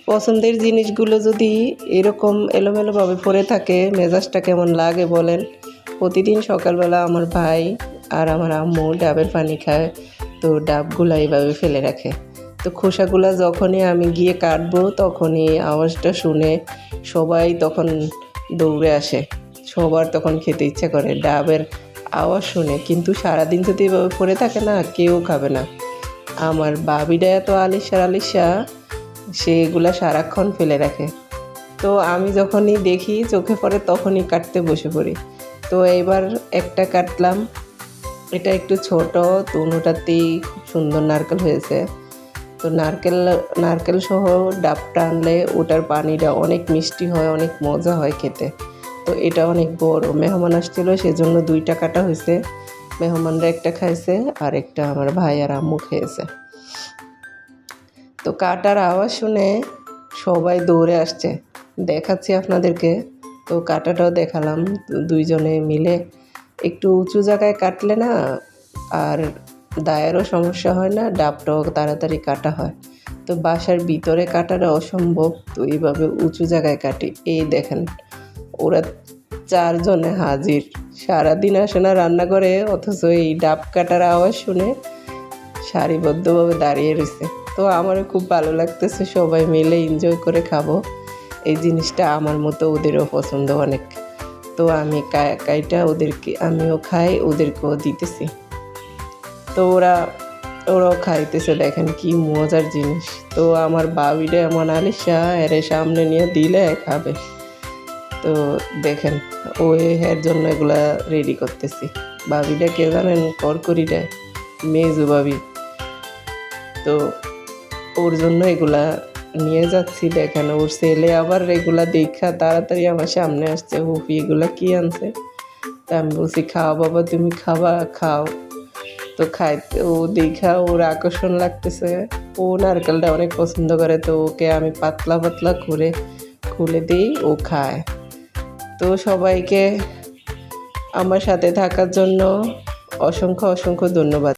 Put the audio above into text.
পছন্দের জিনিসগুলো যদি এরকম এলোমেলোভাবে পড়ে থাকে মেজাজটা কেমন লাগে বলেন। প্রতিদিন সকালবেলা আমার ভাই আর আমার আম্মু ডাবের পানি খায়, তো ডাবগুলো এইভাবে ফেলে রাখে। তো খোসাগুলো যখনই আমি গিয়ে কাটবো তখনই আওয়াজটা শুনে সবাই তখন দৌড়ে আসে। সবার তখন খেতে ইচ্ছা করে ডাবের আওয়াজ শুনে। কিন্তু সারাদিন যদি এভাবে পড়ে থাকে না, কেউ খাবে না। আমার বাবিটা এত আলিশা সে এগুলা সারাক্ষণ ফেলে রাখে। তো আমি যখনই দেখি চোখে পড়ে তখনই কাটতে বসে পড়ি। তো এইবার একটা কাটলাম, এটা একটু ছোট, তো ওটাতেই খুব সুন্দর নারকেল হয়েছে। তো নারকেল সহ ডাবটা আনলে ওটার পানিটা অনেক মিষ্টি হয়, অনেক মজা হয় খেতে। তো এটা অনেক বড়, মেহমান আসছিল সেজন্য 2টা কাটা হয়েছে। মেহমানরা একটা খাইছে আর একটা আমার ভাই আর আম্মু খেয়েছে। তো কাটার আওয়াজ শুনে সবাই দৌড়ে আসছে। দেখাচ্ছি আপনাদেরকে। তো কাটাটাও দেখালাম। দুইজনে মিলে একটু উঁচু জায়গায় কাটলে না আর দায়েরও সমস্যা হয় না, ডাবটাও তাড়াতাড়ি কাটা হয়। তো বাসার ভিতরে কাটাটা অসম্ভব, তো এইভাবে উঁচু জায়গায় কাটি। এই দেখেন ওরা 4 জনে হাজির। সারাদিন আসে না রান্না করে, অথচ এই ডাব কাটার আওয়াজ শুনে সারিবদ্ধভাবে দাঁড়িয়ে রয়েছে। তো আমারও খুব ভালো লাগতেছে, সবাই মিলে এনজয় করে খাবো। এই জিনিসটা আমার মতো ওদেরও পছন্দ অনেক। তো আমি কাইটা ওদেরকে আমিও খাই, ওদেরকেও দিতেছি। তো ওরাও খাইতেছে, দেখেন কি মজার জিনিস। তো আমার বাবিটা এমন আলিশা, এর সামনে নিয়ে দিলে খাবে। তো দেখেন এর জন্য এগুলা রেডি করতেছি। বাবিটা কে জানেন? করকরিটা মেজু বাবি। তো ওর জন্য এগুলা নিয়ে যাচ্ছি। দেখেন ওর ছেলে আবার এগুলা দেখা তাড়াতাড়ি আমার সামনে আসছে, হুফি এগুলা কি আনছে? তা আমি বলছি খাও বাবা, তুমি খাও। তো খাইতে ও দেখা ওর আকর্ষণ লাগতেছে। ও নারকেলটা অনেক পছন্দ করে, তো ওকে আমি পাতলা করে খুলে দিই, ও খায়। তো সবাইকে আমার সাথে থাকার জন্য অসংখ্য ধন্যবাদ।